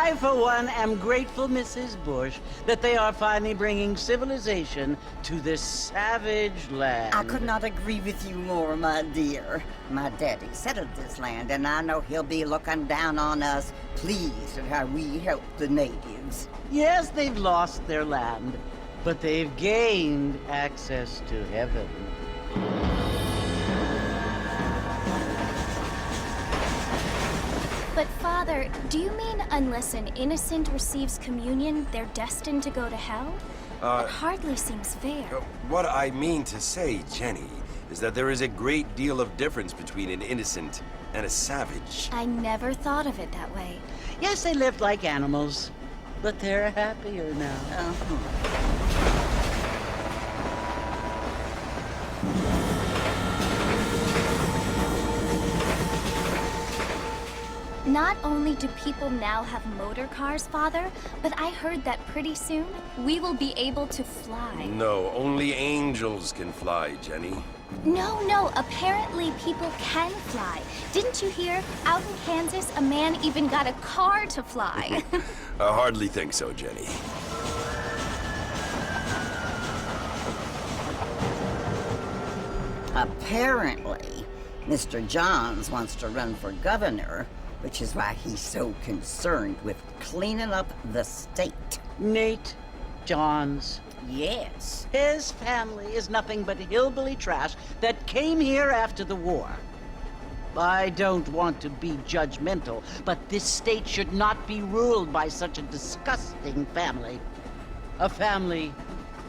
I, for one, am grateful, Mrs. Bush, that they are finally bringing civilization to this savage land. I could not agree with you more, my dear. My daddy settled this land, and I know he'll be looking down on us, pleased at how we help the natives. Yes, they've lost their land, but they've gained access to heaven. But Father, do you mean unless an innocent receives communion, they're destined to go to hell? That hardly seems fair. What I mean to say, Jenny, is that there is a great deal of difference between an innocent and a savage. I never thought of it that way. Yes, they lived like animals, but they're happier now. Not only do people now have motor cars, Father, but I heard that pretty soon we will be able to fly. No, only angels can fly, Jenny. No, apparently people can fly. Didn't you hear? Out in Kansas, a man even got a car to fly. I hardly think so, Jenny. Apparently, Mr. Johns wants to run for governor, which is why he's so concerned with cleaning up the state. Nate Johns. Yes. His family is nothing but hillbilly trash that came here after the war. I don't want to be judgmental, but this state should not be ruled by such a disgusting family. A family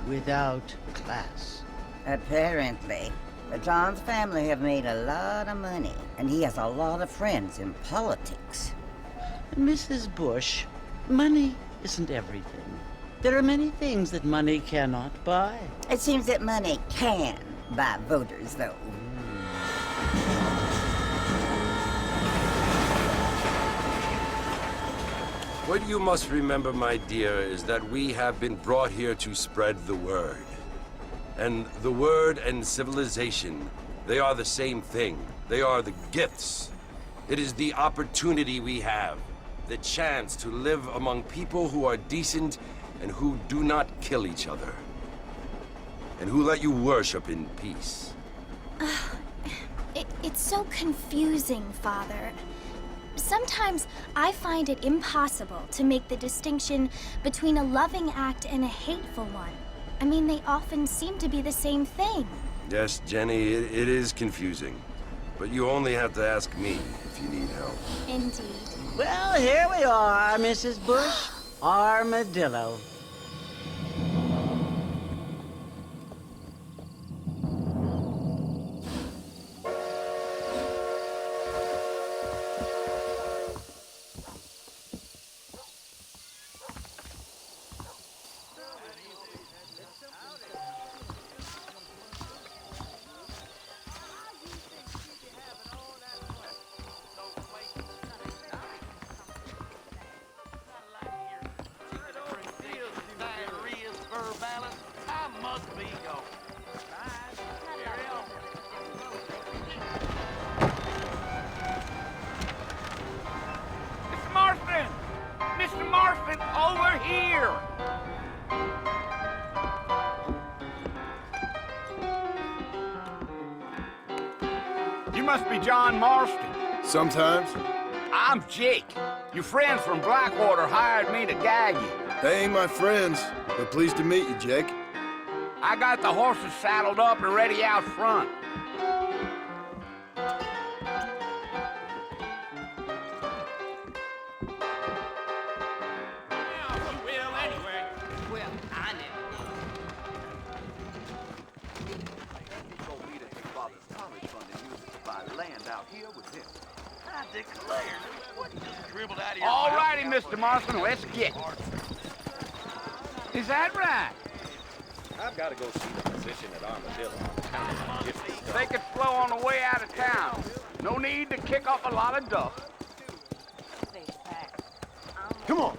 without class. Apparently. The Johns family have made a lot of money, and he has a lot of friends in politics. Mrs. Bush, money isn't everything. There are many things that money cannot buy. It seems that money can buy voters, though. What you must remember, my dear, is that we have been brought here to spread the word. And the word and civilization, they are the same thing. They are the gifts. It is the opportunity we have, the chance to live among people who are decent and who do not kill each other, and who let you worship in peace. It's so confusing, Father. Sometimes I find it impossible to make the distinction between a loving act and a hateful one. I mean, they often seem to be the same thing. Yes, Jenny, it is confusing. But you only have to ask me if you need help. Indeed. Well, here we are, Mrs. Bush. Armadillo. Mr. Marston, over here! You must be John Marston. Sometimes. I'm Jake. Your friends from Blackwater hired me to guide you. They ain't my friends, but pleased to meet you, Jake. I got the horses saddled up and ready out front. All righty, Mr. Marston, let's get. Is that right? I've got to go see the physician at Armadillo. Take it slow on the way out of town. No need to kick up a lot of dust. Come on.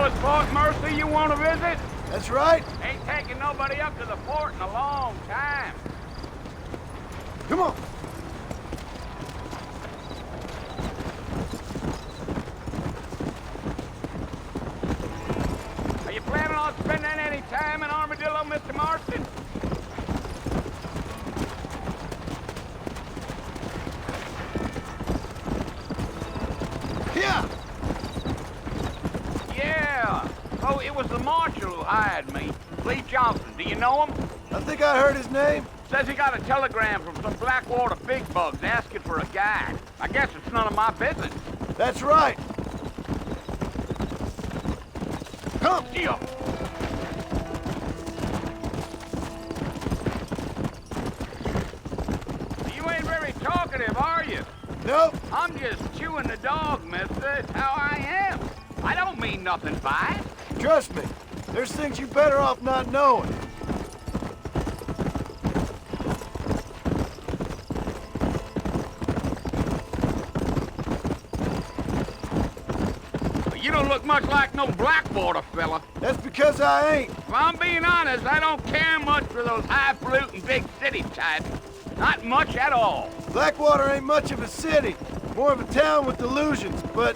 tell us Fort Mercy you want to visit? That's right. Ain't taking nobody up to the fort in a long time. Come on. Are you planning on spending any time in Armadillo, Mr. Marston? Yeah. Yeah. Oh, it was the marshal who hired me. Lee Johnson. Do you know him? I think I heard his name. Says he got a telegram from some Blackwater big bugs asking for a guide. I guess it's none of my business. That's right. Come. Yeah. You ain't very talkative, are you? Nope. I'm just chewing the dog, mister. It's how I am. I don't mean nothing by it. Trust me. There's things you better off not knowing. You don't look much like no Blackwater fella. That's because I ain't. If I'm being honest, I don't care much for those highfalutin big city types. Not much at all. Blackwater ain't much of a city. More of a town with delusions, but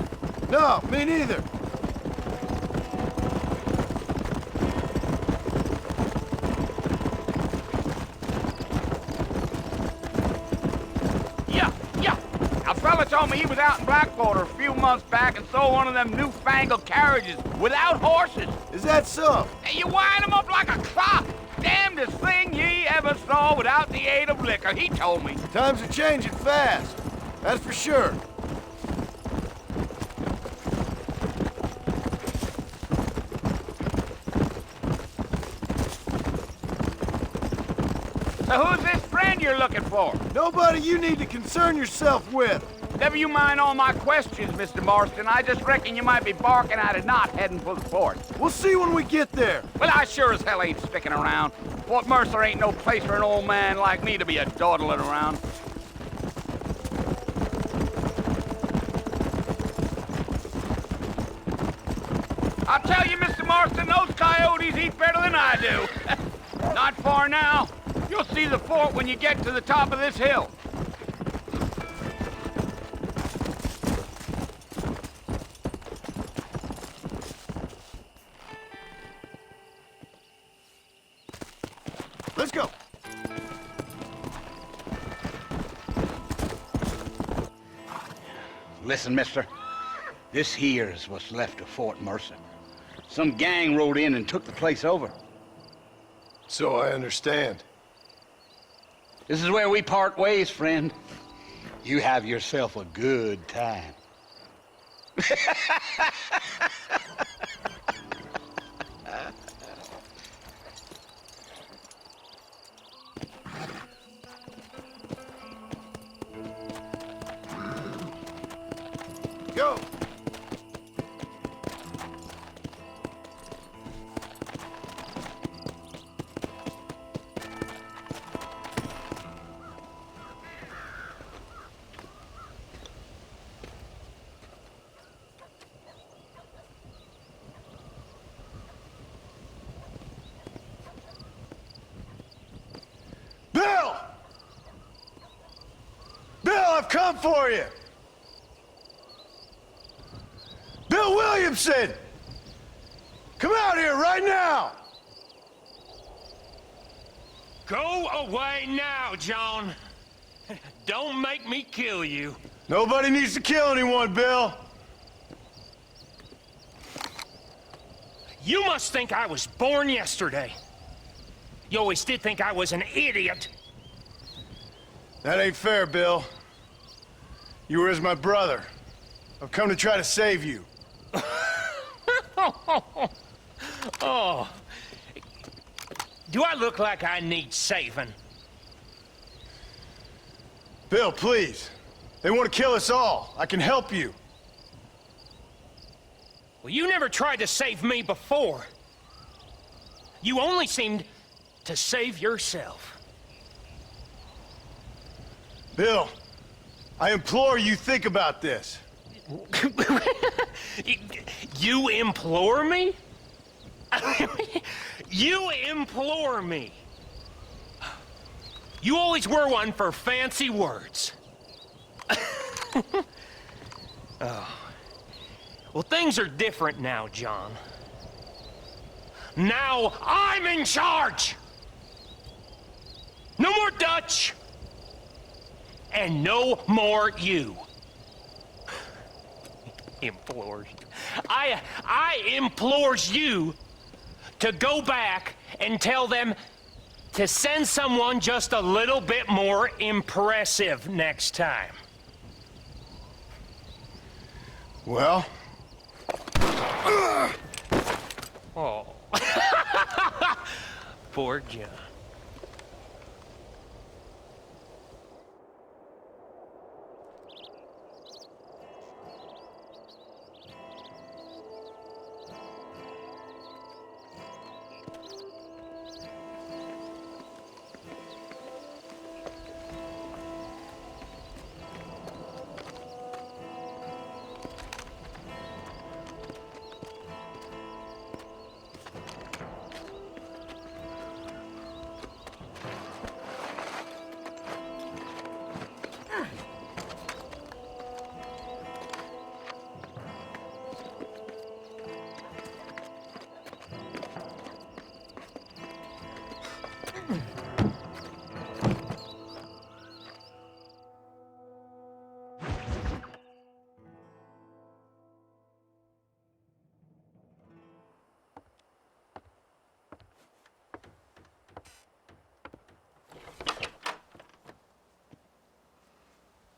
no, me neither. Yeah. A fella told me he was out in Blackwater a few months back and saw one of them newfangled carriages without horses. Is that so? And you wind them up like a clock. Damnedest thing ye ever saw without the aid of liquor, he told me. Times are changing fast. That's for sure. So who's this friend you're looking for? Nobody you need to concern yourself with. Never you mind all my questions, Mr. Marston. I just reckon you might be barking at a knot heading for the fort. We'll see when we get there. Well, I sure as hell ain't sticking around. Fort Mercer ain't no place for an old man like me to be a dawdling around. I'll tell you, Mr. Marston, those coyotes eat better than I do. Not far now. You'll see the fort when you get to the top of this hill. Let's go. Listen, mister. This here's what's left of Fort Mercer. Some gang rode in and took the place over. So I understand. This is where we part ways, friend. You have yourself a good time. Go. Bill! Bill, I've come for you! Bill Williamson! Come out here right now! Go away now, John. Don't make me kill you. Nobody needs to kill anyone, Bill. You must think I was born yesterday. You always did think I was an idiot. That ain't fair, Bill. You were as my brother. I've come to try to save you. Oh. Do I look like I need saving? Bill, please. They want to kill us all. I can help you. Well, you never tried to save me before. You only seemed to save yourself. Bill, I implore you think about this. You implore me? You implore me. You always were one for fancy words. Oh. Well, things are different now, John. Now I'm in charge! No more Dutch! And no more you. Implores. I implores you to go back and tell them to send someone just a little bit more impressive next time. Well? Oh. Poor John.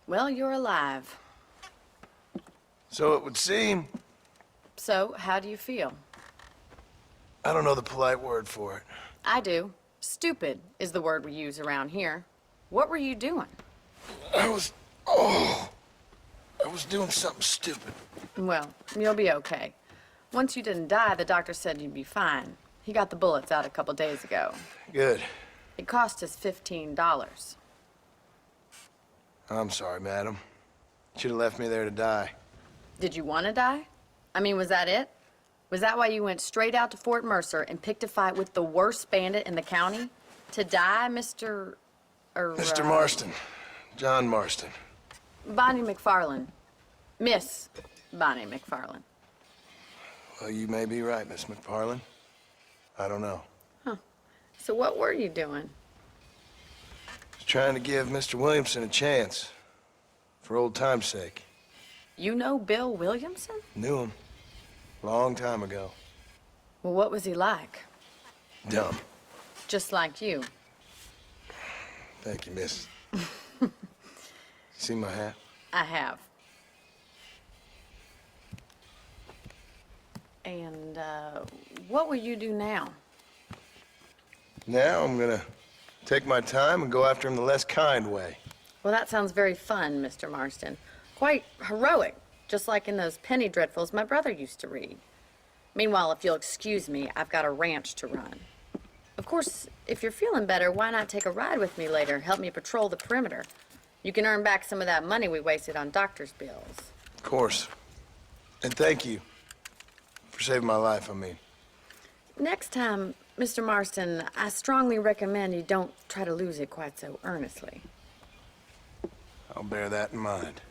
Well, you're alive. So it would seem. So, how do you feel? I don't know the polite word for it. I do. Stupid is the word we use around here. What were you doing? I was doing something stupid. Well, you'll be okay. Once you didn't die, the doctor said you'd be fine. He got the bullets out a couple days ago. Good. It cost us $15. I'm sorry, madam. Should have left me there to die. Did you want to die? I mean, was that it? Was that why you went straight out to Fort Mercer and picked a fight with the worst bandit in the county? To die, Mr. Mr. Marston. John Marston. Bonnie MacFarlane. Miss Bonnie MacFarlane. Well, you may be right, Miss MacFarlane. I don't know. Huh. So what were you doing? Just trying to give Mr. Williamson a chance. For old time's sake. You know Bill Williamson? Knew him. Long time ago. Well, what was he like? Dumb. Just like you. Thank you, miss. See my hat? I have. And, what will you do now? Now I'm gonna take my time and go after him the less kind way. Well, that sounds very fun, Mr. Marston. Quite heroic, just like in those penny dreadfuls my brother used to read. Meanwhile, if you'll excuse me, I've got a ranch to run. Of course, if you're feeling better, why not take a ride with me later? Help me patrol the perimeter. You can earn back some of that money we wasted on doctor's bills. Of course. And thank you for saving my life, I mean. Next time, Mr. Marston, I strongly recommend you don't try to lose it quite so earnestly. I'll bear that in mind.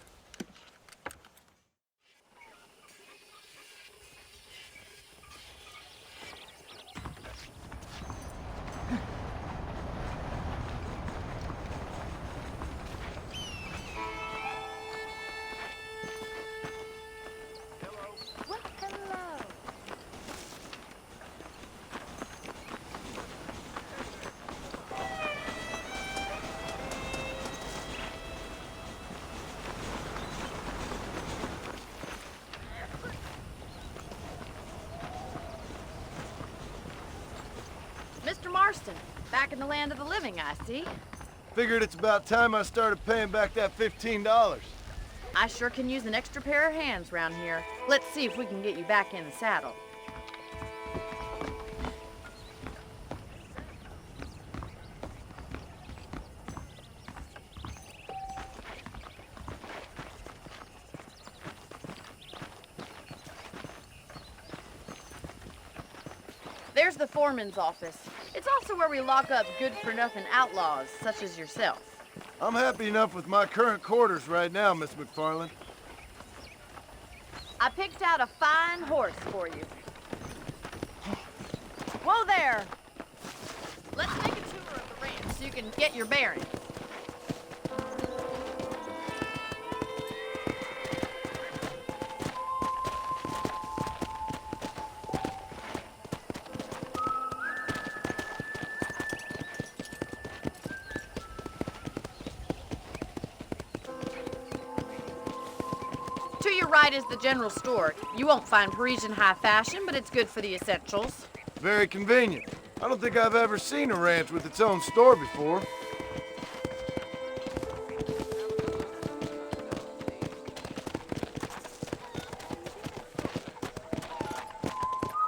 Mr. Marston, back in the land of the living, I see. Figured it's about time I started paying back that $15. I sure can use an extra pair of hands round here. Let's see if we can get you back in the saddle. There's the foreman's office. It's also where we lock up good-for-nothing outlaws, such as yourself. I'm happy enough with my current quarters right now, Miss MacFarlane. I picked out a fine horse for you. Whoa there! Let's make a tour of the ranch so you can get your bearings. To your right is the general store. You won't find Parisian high fashion, but it's good for the essentials. Very convenient. I don't think I've ever seen a ranch with its own store before.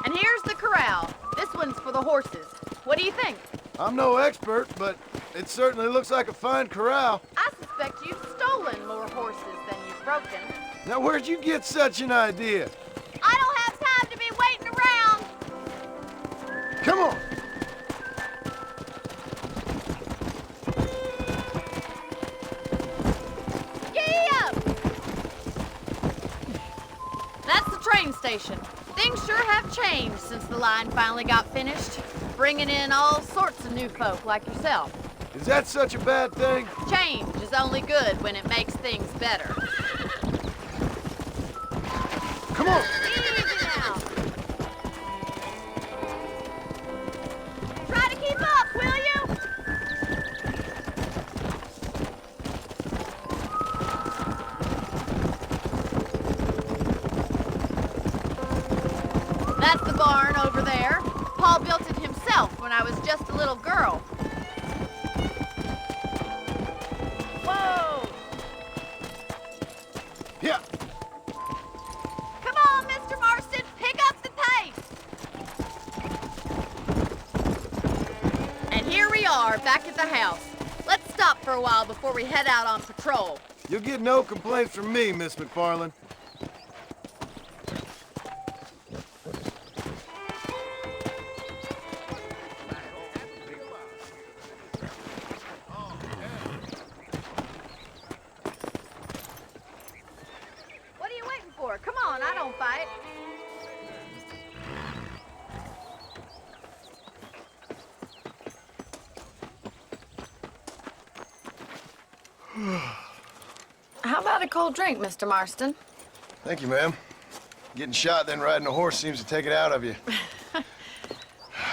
And here's the corral. This one's for the horses. What do you think? I'm no expert, but it certainly looks like a fine corral. I suspect you've stolen more horses than you've broken. Now, where'd you get such an idea? I don't have time to be waiting around. Come on! Giddy up! That's the train station. Things sure have changed since the line finally got finished, bringing in all sorts of new folk like yourself. Is that such a bad thing? Change is only good when it makes things better. Come on! Easy now. Try to keep up, will you? That's the barn over there. Paul built it himself when I was just a little girl. Whoa! Yeah. Come on, Mr. Marston, pick up the pace. And here we are, back at the house. Let's stop for a while before we head out on patrol. You'll get no complaints from me, Miss MacFarlane. What are you waiting for? Come on, I don't fight. How about a cold drink, Mr. Marston? Thank you, ma'am. Getting shot, then riding a horse seems to take it out of you.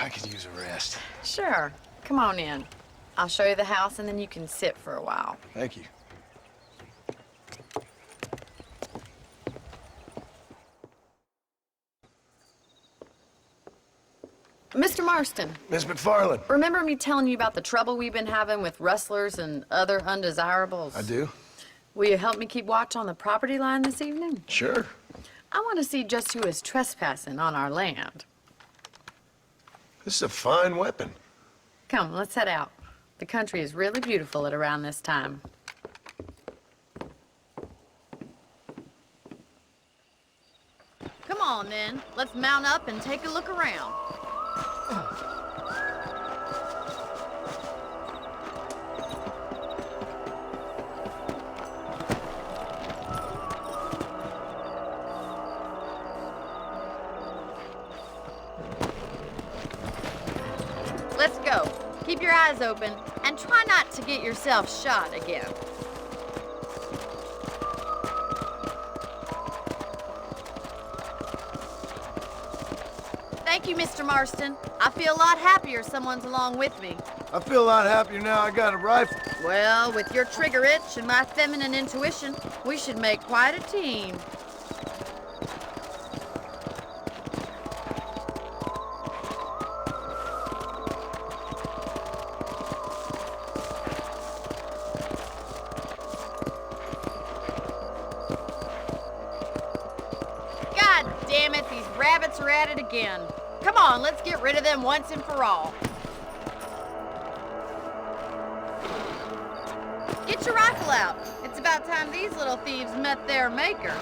I could use a rest. Sure. Come on in. I'll show you the house, and then you can sit for a while. Thank you. Mr. Marston, Miss MacFarlane. remember me telling you about the trouble we've been having with rustlers and other undesirables? I do? Will you help me keep watch on the property line this evening? Sure. I want to see just who is trespassing on our land. This is a fine weapon. Come, let's head out. The country is really beautiful at around this time. Come on, then. Let's mount up and take a look around. Let's go. Keep your eyes open and try not to get yourself shot again. Thank you, Mr. Marston. I feel a lot happier someone's along with me. I feel a lot happier now I got a rifle. Well, with your trigger itch and my feminine intuition, we should make quite a team. God damn it, these rabbits are at it again. Come on, let's get rid of them once and for all. Get your rifle out. It's about time these little thieves met their maker.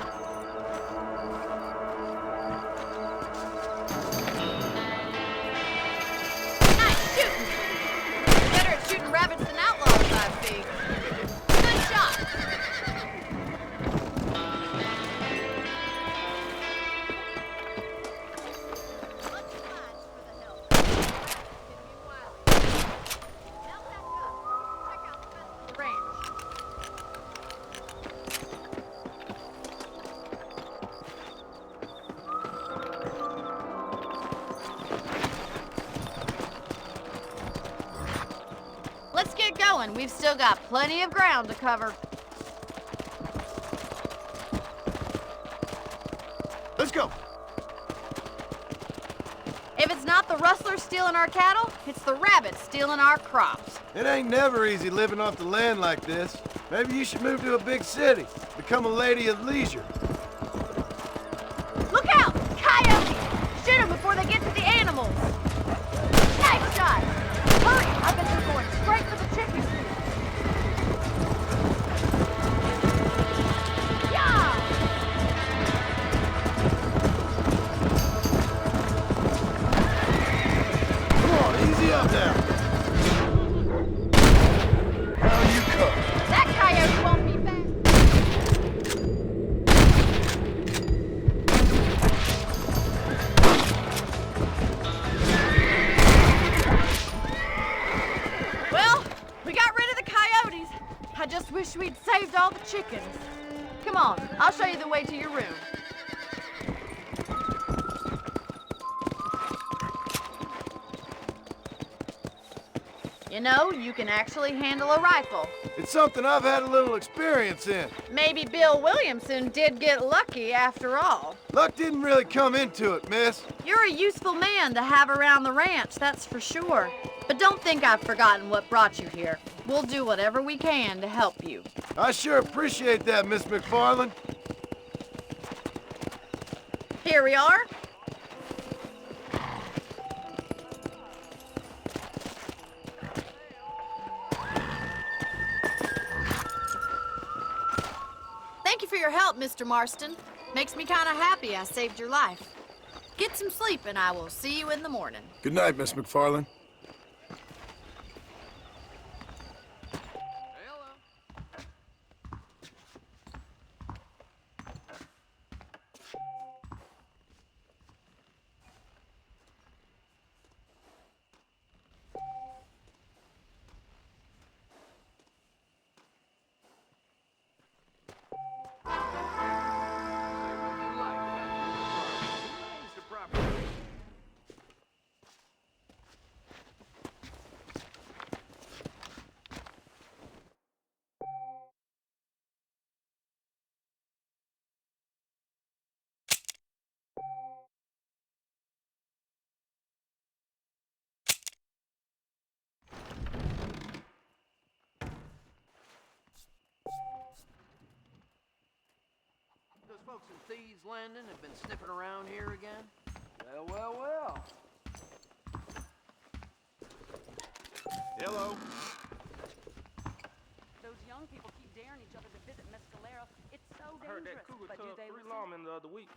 going. We've still got plenty of ground to cover. Let's go. If it's not the rustlers stealing our cattle, it's the rabbits stealing our crops. It ain't never easy living off the land like this. Maybe you should move to a big city. Become a lady of leisure. Look out! Coyotes! Shoot them before they get to the animals. Nice shot! Hurry! I bet they're going straight for the chickens. Yeah! Come on, easy up now. Now you come. That coyote won't be fast. Well, we got rid of the coyotes. I just wish we'd saved all the chickens. Come on, I'll show you the way to your room. You know, you can actually handle a rifle. It's something I've had a little experience in. Maybe Bill Williamson did get lucky after all. Luck didn't really come into it, miss. You're a useful man to have around the ranch, that's for sure. But don't think I've forgotten what brought you here. We'll do whatever we can to help you. I sure appreciate that, Miss MacFarlane. Here we are. Thank you for your help, Mr. Marston. Makes me kind of happy I saved your life. Get some sleep and I will see you in the morning. Good night, Miss MacFarlane. Those folks in Thieves Landing have been sniffing around here again? Well, well, well. Hello. Those young people keep daring each other to visit Mescalero. It's so I heard dangerous. that cougar But do took they 3 listen? lawmen the other week.